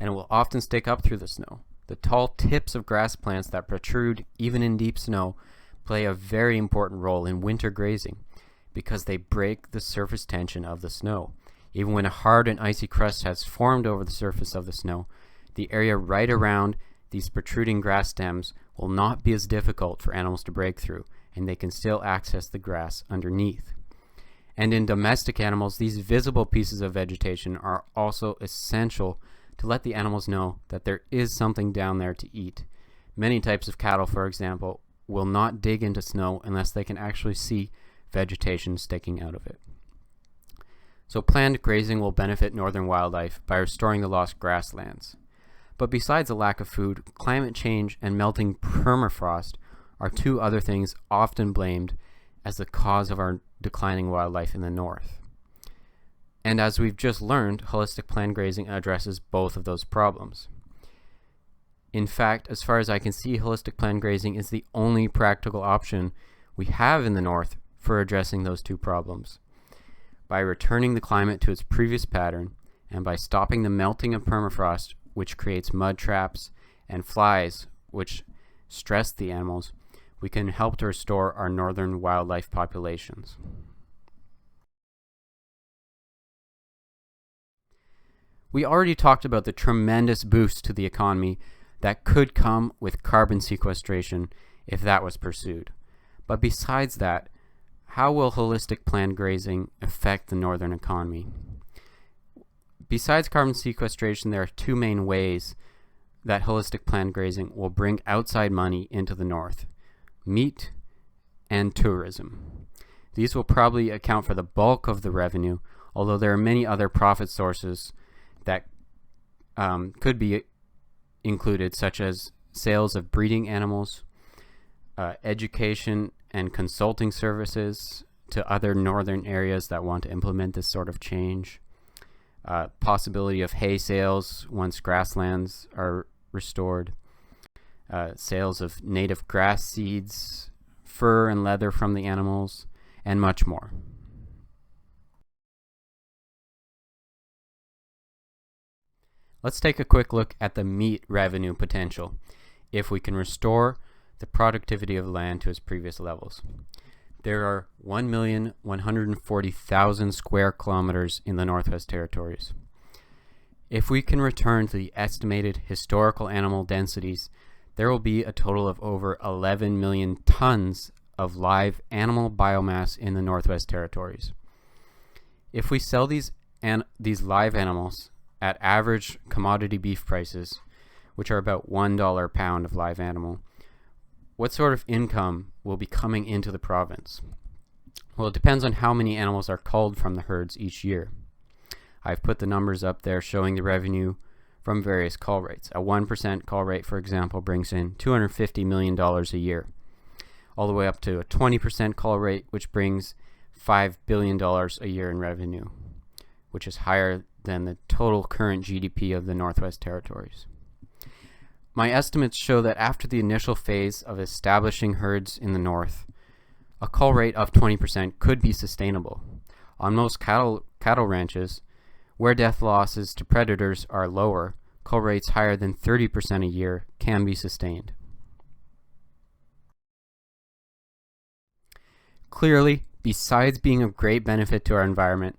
and it will often stick up through the snow. The tall tips of grass plants that protrude even in deep snow play a very important role in winter grazing because they break the surface tension of the snow. Even when a hard and icy crust has formed over the surface of the snow, the area right around these protruding grass stems will not be as difficult for animals to break through, and they can still access the grass underneath. And in domestic animals, these visible pieces of vegetation are also essential to let the animals know that there is something down there to eat. Many types of cattle, for example, will not dig into snow unless they can actually see vegetation sticking out of it. So planned grazing will benefit northern wildlife by restoring the lost grasslands. But besides a lack of food, climate change and melting permafrost are 2 other things often blamed as the cause of our declining wildlife in the north. And as we've just learned, holistic planned grazing addresses both of those problems. In fact, as far as I can see, holistic planned grazing is the only practical option we have in the north for addressing those 2 problems. By returning the climate to its previous pattern, and by stopping the melting of permafrost, which creates mud traps, and flies, which stress the animals, we can help to restore our northern wildlife populations. We already talked about the tremendous boost to the economy that could come with carbon sequestration if that was pursued. But besides that, how will holistic planned grazing affect the northern economy? Besides carbon sequestration, there are 2 main ways that holistic planned grazing will bring outside money into the north: meat and tourism. These will probably account for the bulk of the revenue, although there are many other profit sources that could be included, such as sales of breeding animals, education and consulting services to other northern areas that want to implement this sort of change, possibility of hay sales once grasslands are restored, sales of native grass seeds, fur and leather from the animals, and much more. Let's take a quick look at the meat revenue potential if we can restore the productivity of land to its previous levels. There are 1,140,000 square kilometers in the Northwest Territories. If we can return to the estimated historical animal densities, there will be a total of over 11 million tons of live animal biomass in the Northwest Territories. If we sell these live animals at average commodity beef prices, which are about $1 a pound of live animal, what sort of income will be coming into the province? Well, it depends on how many animals are culled from the herds each year. I've put the numbers up there showing the revenue from various cull rates. A 1% cull rate, for example, brings in $250 million a year, all the way up to a 20% cull rate, which brings $5 billion a year in revenue, which is higher than the total current GDP of the Northwest Territories. My estimates show that after the initial phase of establishing herds in the north, a cull rate of 20% could be sustainable. On most cattle ranches, where death losses to predators are lower, cull rates higher than 30% a year can be sustained. Clearly, besides being of great benefit to our environment,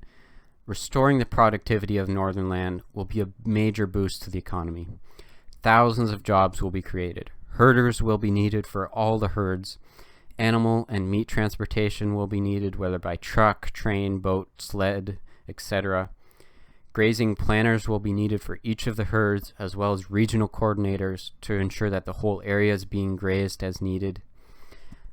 restoring the productivity of northern land will be a major boost to the economy. Thousands of jobs will be created. Herders will be needed for all the herds. Animal and meat transportation will be needed, whether by truck, train, boat, sled, etc. Grazing planners will be needed for each of the herds, as well as regional coordinators to ensure that the whole area is being grazed as needed.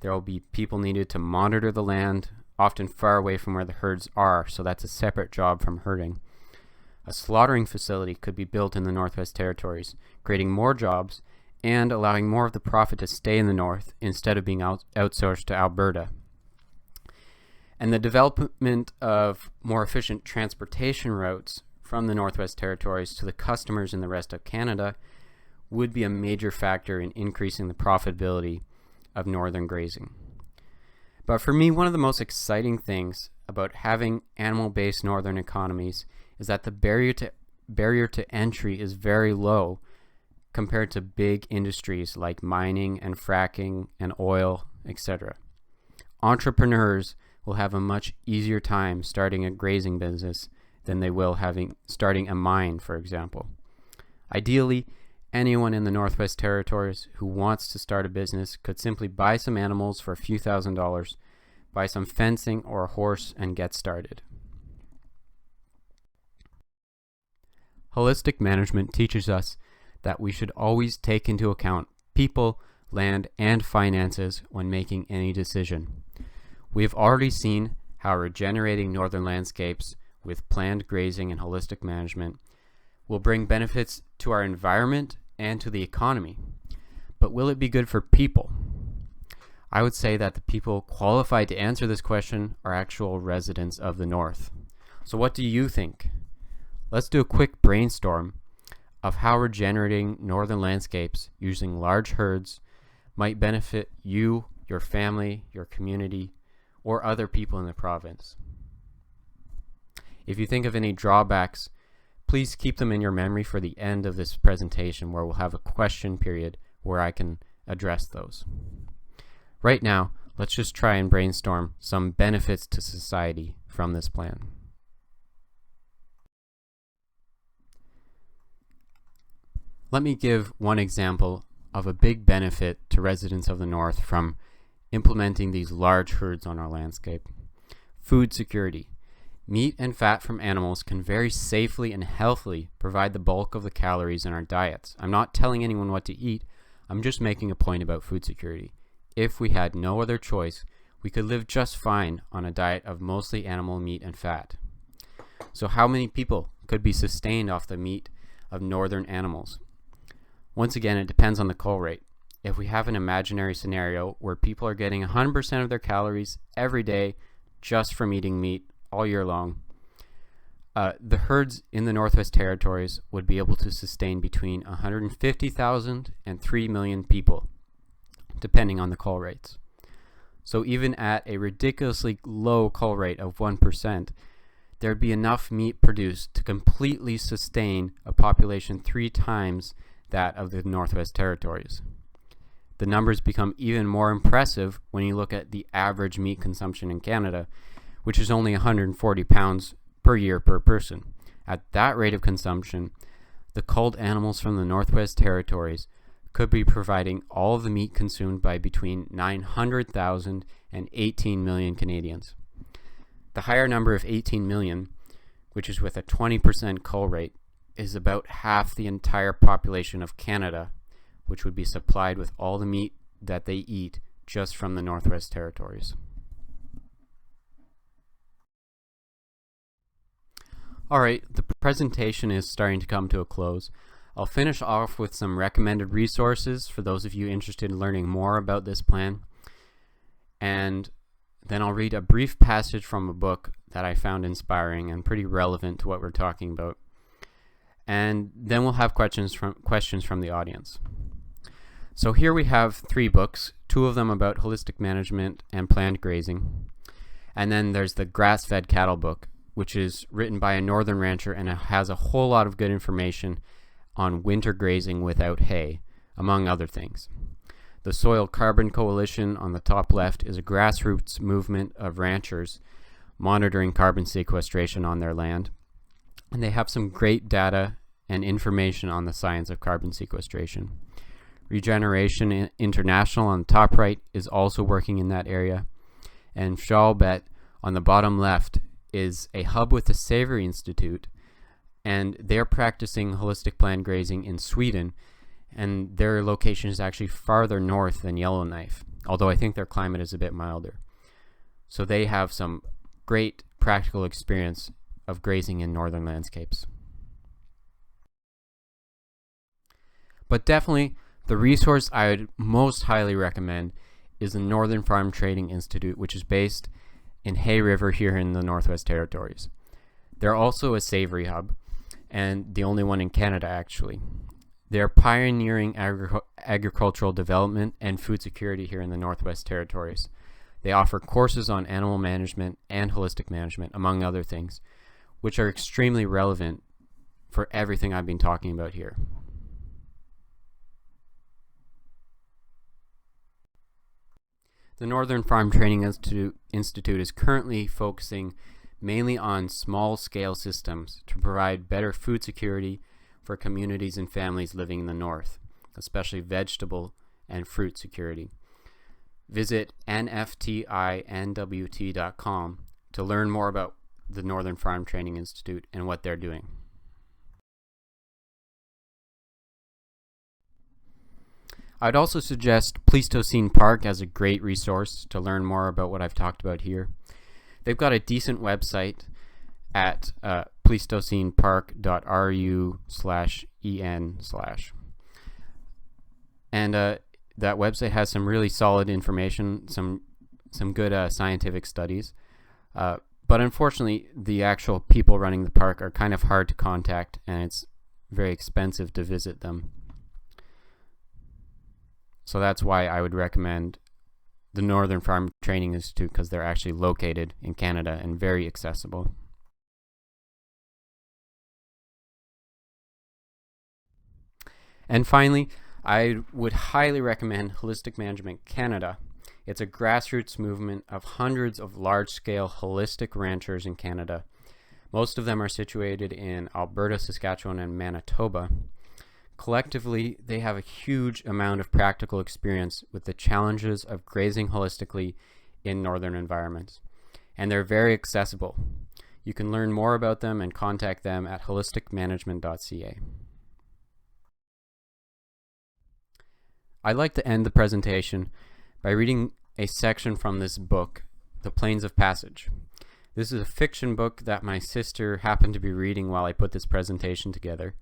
There will be people needed to monitor the land, often far away from where the herds are, so that's a separate job from herding. A slaughtering facility could be built in the Northwest Territories, creating more jobs and allowing more of the profit to stay in the north instead of being outsourced to Alberta. And the development of more efficient transportation routes from the Northwest Territories to the customers in the rest of Canada would be a major factor in increasing the profitability of northern grazing. But for me, one of the most exciting things about having animal-based northern economies is that the barrier to entry is very low compared to big industries like mining and fracking and oil, etc. Entrepreneurs will have a much easier time starting a grazing business than they will starting a mine, for example. Ideally, anyone in the Northwest Territories who wants to start a business could simply buy some animals for a few $1,000s, buy some fencing or a horse, and get started. Holistic management teaches us that we should always take into account people, land, and finances when making any decision. We have already seen how regenerating northern landscapes with planned grazing and holistic management will bring benefits to our environment and to the economy. But will it be good for people? I would say that the people qualified to answer this question are actual residents of the North. So what do you think? Let's do a quick brainstorm of how regenerating northern landscapes using large herds might benefit you, your family, your community, or other people in the province. If you think of any drawbacks, please keep them in your memory for the end of this presentation, where we'll have a question period where I can address those. Right now, let's just try and brainstorm some benefits to society from this plan. Let me give one example of a big benefit to residents of the North from implementing these large herds on our landscape. Food security. Meat and fat from animals can very safely and healthily provide the bulk of the calories in our diets. I'm not telling anyone what to eat, I'm just making a point about food security. If we had no other choice, we could live just fine on a diet of mostly animal meat and fat. So how many people could be sustained off the meat of northern animals? Once again, it depends on the cull rate. If we have an imaginary scenario where people are getting 100% of their calories every day just from eating meat all year long, the herds in the Northwest Territories would be able to sustain between 150,000 and 3 million people, depending on the cull rates. So even at a ridiculously low cull rate of 1%, there'd be enough meat produced to completely sustain a population 3 times that of the Northwest Territories. The numbers become even more impressive when you look at the average meat consumption in Canada, which is only 140 pounds per year per person. At that rate of consumption, the culled animals from the Northwest Territories could be providing all of the meat consumed by between 900,000 and 18 million Canadians. The higher number of 18 million, which is with a 20% cull rate, is about half the entire population of Canada, which would be supplied with all the meat that they eat just from the Northwest Territories. Alright, the presentation is starting to come to a close. I'll finish off with some recommended resources for those of you interested in learning more about this plan, and then I'll read a brief passage from a book that I found inspiring and pretty relevant to what we're talking about, and then we'll have questions from the audience. So here we have 3 books, 2 of them about holistic management and planned grazing, and then there's the grass-fed cattle book, which is written by a northern rancher, and it has a whole lot of good information on winter grazing without hay, among other things. The Soil Carbon Coalition on the top left is a grassroots movement of ranchers monitoring carbon sequestration on their land, and they have some great data and information on the science of carbon sequestration. Regeneration International on the top right is also working in that area, and SHOREBIRD on the bottom left is a hub with the Savory Institute, and they're practicing holistic planned grazing in Sweden, and their location is actually farther north than Yellowknife, although I think their climate is a bit milder. So they have some great practical experience of grazing in northern landscapes. But definitely, the resource I would most highly recommend is the Northern Farm Training Institute, which is based in Hay River here in the Northwest Territories. They're also a savory hub, and the only one in Canada actually. They're pioneering agricultural development and food security here in the Northwest Territories. They offer courses on animal management and holistic management, among other things, which are extremely relevant for everything I've been talking about here. The Northern Farm Training Institute is currently focusing mainly on small-scale systems to provide better food security for communities and families living in the North, especially vegetable and fruit security. Visit nftinwt.com to learn more about the Northern Farm Training Institute and what they're doing. I'd also suggest Pleistocene Park as a great resource to learn more about what I've talked about here. They've got a decent website at pleistocenepark.ru/en/. And that website has some really solid information, some good scientific studies. But unfortunately, the actual people running the park are kind of hard to contact, and it's very expensive to visit them. So that's why I would recommend the Northern Farm Training Institute, because they're actually located in Canada and very accessible. And finally, I would highly recommend Holistic Management Canada. It's a grassroots movement of hundreds of large-scale holistic ranchers in Canada. Most of them are situated in Alberta, Saskatchewan, and Manitoba. Collectively, they have a huge amount of practical experience with the challenges of grazing holistically in northern environments. And they're very accessible. You can learn more about them and contact them at holisticmanagement.ca. I'd like to end the presentation by reading a section from this book, The Plains of Passage. This is a fiction book that my sister happened to be reading while I put this presentation together.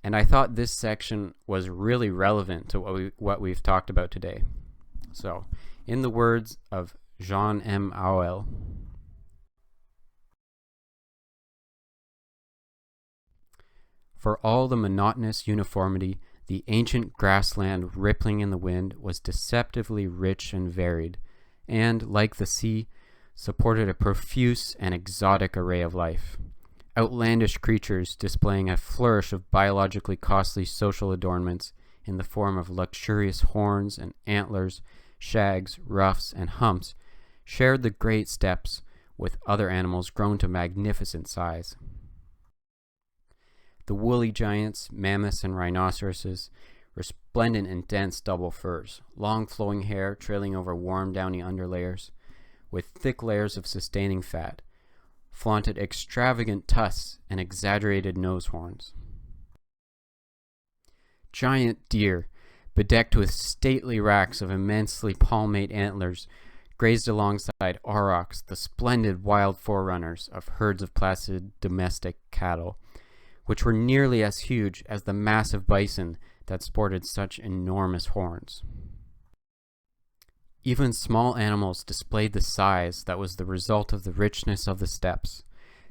And I thought this section was really relevant to what we've talked about today. So, in the words of Jean M. Auel, for all the monotonous uniformity, the ancient grassland rippling in the wind was deceptively rich and varied, and, like the sea, supported a profuse and exotic array of life. Outlandish creatures displaying a flourish of biologically costly social adornments in the form of luxurious horns and antlers, shags, ruffs, and humps shared the great steppes with other animals grown to magnificent size. The woolly giants, mammoths, and rhinoceroses, resplendent in dense double furs, long flowing hair trailing over warm downy underlayers, with thick layers of sustaining fat, flaunted extravagant tusks and exaggerated nose horns. Giant deer, bedecked with stately racks of immensely palmate antlers, grazed alongside aurochs, the splendid wild forerunners of herds of placid domestic cattle, which were nearly as huge as the massive bison that sported such enormous horns. Even small animals displayed the size that was the result of the richness of the steppes.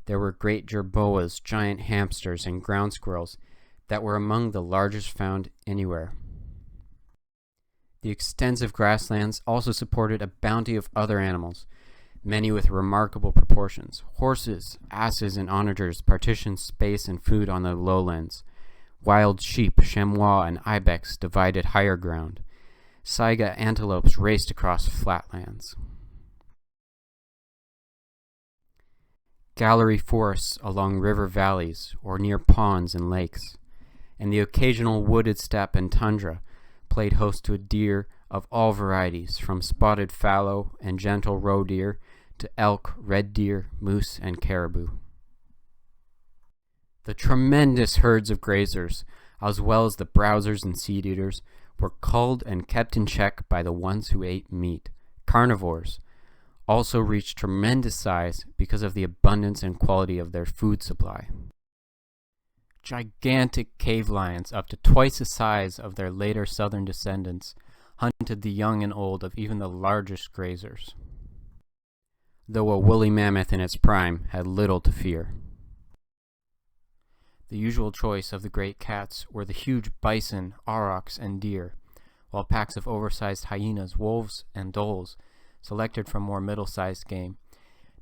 There were great jerboas, giant hamsters, and ground squirrels that were among the largest found anywhere. The extensive grasslands also supported a bounty of other animals, many with remarkable proportions. Horses, asses, and onagers partitioned space and food on the lowlands. Wild sheep, chamois, and ibex divided higher ground. Saiga antelopes raced across flatlands. Gallery forests along river valleys or near ponds and lakes, and the occasional wooded steppe and tundra played host to deer of all varieties, from spotted fallow and gentle roe deer to elk, red deer, moose, and caribou. The tremendous herds of grazers, as well as the browsers and seed eaters, were culled and kept in check by the ones who ate meat. Carnivores also reached tremendous size because of the abundance and quality of their food supply. Gigantic cave lions, up to twice the size of their later southern descendants, hunted the young and old of even the largest grazers, though a woolly mammoth in its prime had little to fear. The usual choice of the great cats were the huge bison, aurochs, and deer, while packs of oversized hyenas, wolves, and dholes selected from more middle-sized game.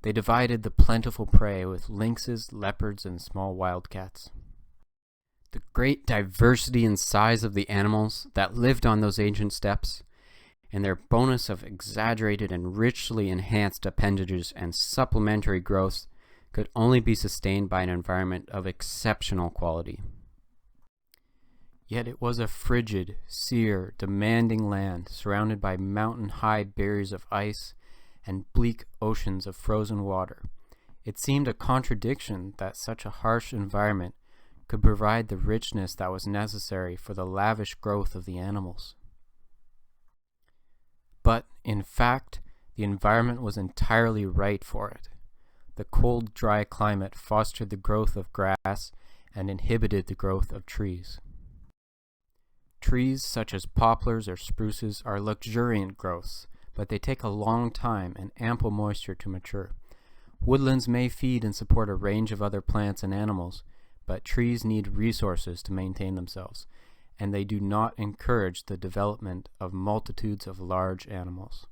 They divided the plentiful prey with lynxes, leopards, and small wildcats. The great diversity and size of the animals that lived on those ancient steppes, and their bonus of exaggerated and richly enhanced appendages and supplementary growths, could only be sustained by an environment of exceptional quality. Yet it was a frigid, sere, demanding land surrounded by mountain-high barriers of ice and bleak oceans of frozen water. It seemed a contradiction that such a harsh environment could provide the richness that was necessary for the lavish growth of the animals. But, in fact, the environment was entirely right for it. The cold, dry climate fostered the growth of grass and inhibited the growth of trees. Trees such as poplars or spruces are luxuriant growths, but they take a long time and ample moisture to mature. Woodlands may feed and support a range of other plants and animals, but trees need resources to maintain themselves, and they do not encourage the development of multitudes of large animals.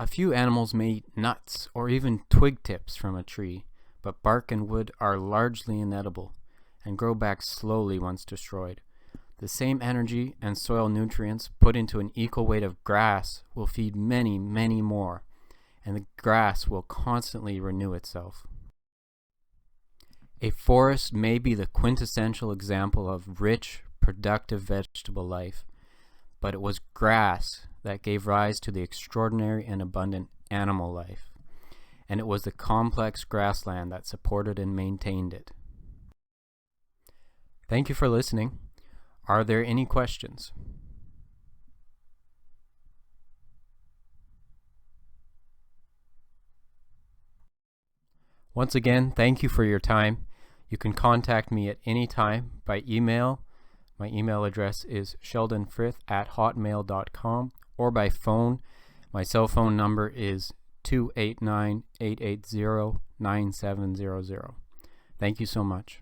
A few animals may eat nuts or even twig tips from a tree, but bark and wood are largely inedible and grow back slowly once destroyed. The same energy and soil nutrients put into an equal weight of grass will feed many, many more, and the grass will constantly renew itself. A forest may be the quintessential example of rich, productive vegetable life, but it was grass that gave rise to the extraordinary and abundant animal life, and it was the complex grassland that supported and maintained it. Thank you for listening. Are there any questions? Once again, thank you for your time. You can contact me at any time by email. My email address is sheldonfrith@hotmail.com, or by phone. My cell phone number is 289-880-9700. Thank you so much.